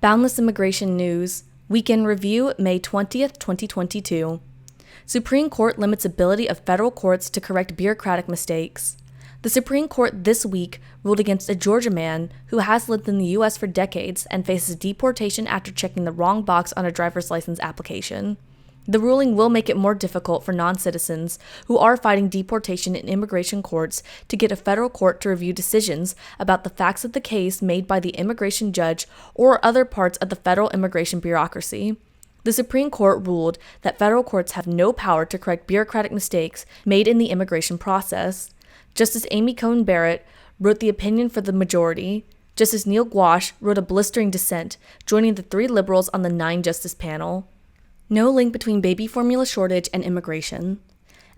Boundless Immigration News, Weekend Review, May 20th, 2022. Supreme Court limits ability of federal courts to correct bureaucratic mistakes. The Supreme Court this week ruled against a Georgia man who has lived in the U.S. for decades and faces deportation after checking the wrong box on a driver's license application. The ruling will make it more difficult for non-citizens who are fighting deportation in immigration courts to get a federal court to review decisions about the facts of the case made by the immigration judge or other parts of the federal immigration bureaucracy. The Supreme Court ruled that federal courts have no power to correct bureaucratic mistakes made in the immigration process. Justice Amy Coney Barrett wrote the opinion for the majority. Justice Neil Gouache wrote a blistering dissent, joining the 3 liberals on the 9-justice panel. No link between baby formula shortage and immigration.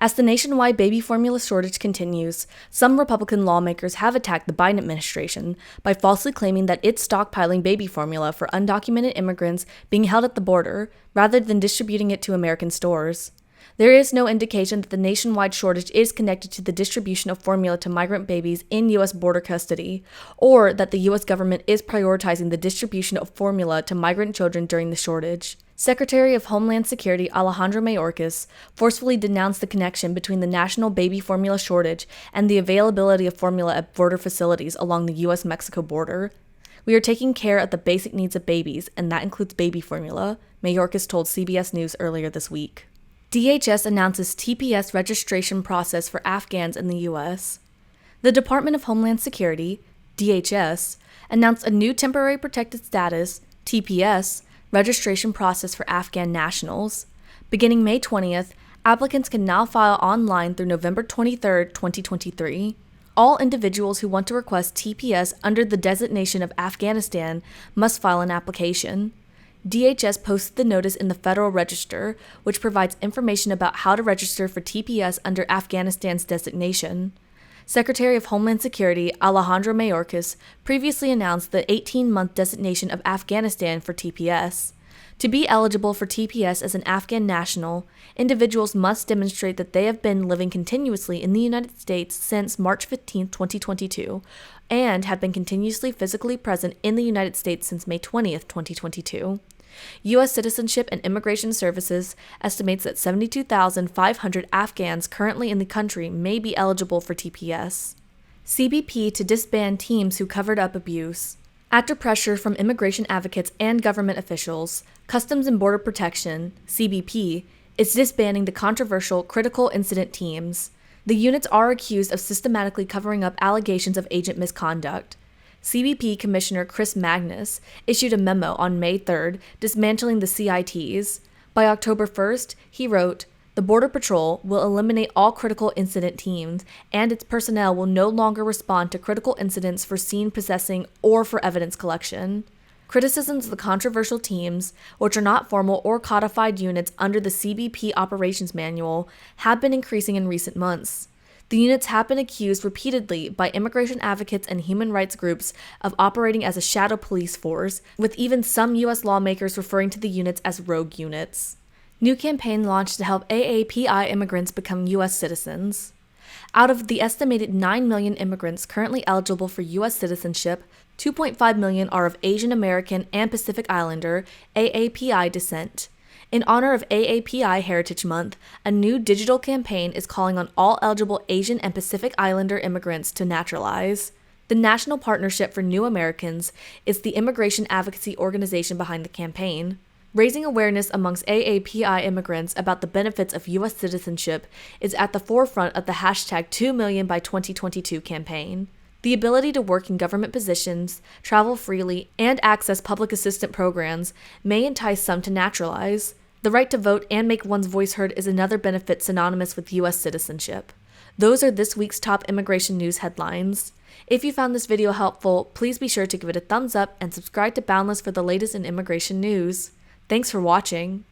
As the nationwide baby formula shortage continues, some Republican lawmakers have attacked the Biden administration by falsely claiming that it's stockpiling baby formula for undocumented immigrants being held at the border rather than distributing it to American stores. There is no indication that the nationwide shortage is connected to the distribution of formula to migrant babies in U.S. border custody, or that the U.S. government is prioritizing the distribution of formula to migrant children during the shortage. Secretary of Homeland Security Alejandro Mayorkas forcefully denounced the connection between the national baby formula shortage and the availability of formula at border facilities along the U.S.-Mexico border. "We are taking care of the basic needs of babies, and that includes baby formula," Mayorkas told CBS News earlier this week. DHS announces TPS registration process for Afghans in the U.S. The Department of Homeland Security, DHS, announced a new temporary protected status, TPS, registration process for Afghan nationals. Beginning May 20th, applicants can now file online through November 23, 2023. All individuals who want to request TPS under the designation of Afghanistan must file an application. DHS posted the notice in the Federal Register, which provides information about how to register for TPS under Afghanistan's designation. Secretary of Homeland Security Alejandro Mayorkas previously announced the 18-month designation of Afghanistan for TPS. To be eligible for TPS as an Afghan national, individuals must demonstrate that they have been living continuously in the United States since March 15, 2022, and have been continuously physically present in the United States since May 20, 2022. U.S. Citizenship and Immigration Services estimates that 72,500 Afghans currently in the country may be eligible for TPS. CBP to disband teams who covered up abuse. After pressure from immigration advocates and government officials, Customs and Border Protection, CBP, is disbanding the controversial critical incident teams. The units are accused of systematically covering up allegations of agent misconduct. CBP Commissioner Chris Magnus issued a memo on May 3rd dismantling the CITs. By October 1st, he wrote, "The Border Patrol will eliminate all critical incident teams, and its personnel will no longer respond to critical incidents for scene possessing or for evidence collection." Criticisms of the controversial teams, which are not formal or codified units under the CBP Operations Manual, have been increasing in recent months. The units have been accused repeatedly by immigration advocates and human rights groups of operating as a shadow police force, with even some U.S. lawmakers referring to the units as rogue units. New campaign launched to help AAPI immigrants become U.S. citizens. Out of the estimated 9 million immigrants currently eligible for U.S. citizenship, 2.5 million are of Asian American and Pacific Islander AAPI descent. In honor of AAPI Heritage Month, a new digital campaign is calling on all eligible Asian and Pacific Islander immigrants to naturalize. The National Partnership for New Americans is the immigration advocacy organization behind the campaign. Raising awareness amongst AAPI immigrants about the benefits of U.S. citizenship is at the forefront of the hashtag 2 million by 2022 campaign. The ability to work in government positions, travel freely, and access public assistance programs may entice some to naturalize. The right to vote and make one's voice heard is another benefit synonymous with U.S. citizenship. Those are this week's top immigration news headlines. If you found this video helpful, please be sure to give it a thumbs up and subscribe to Boundless for the latest in immigration news. Thanks for watching.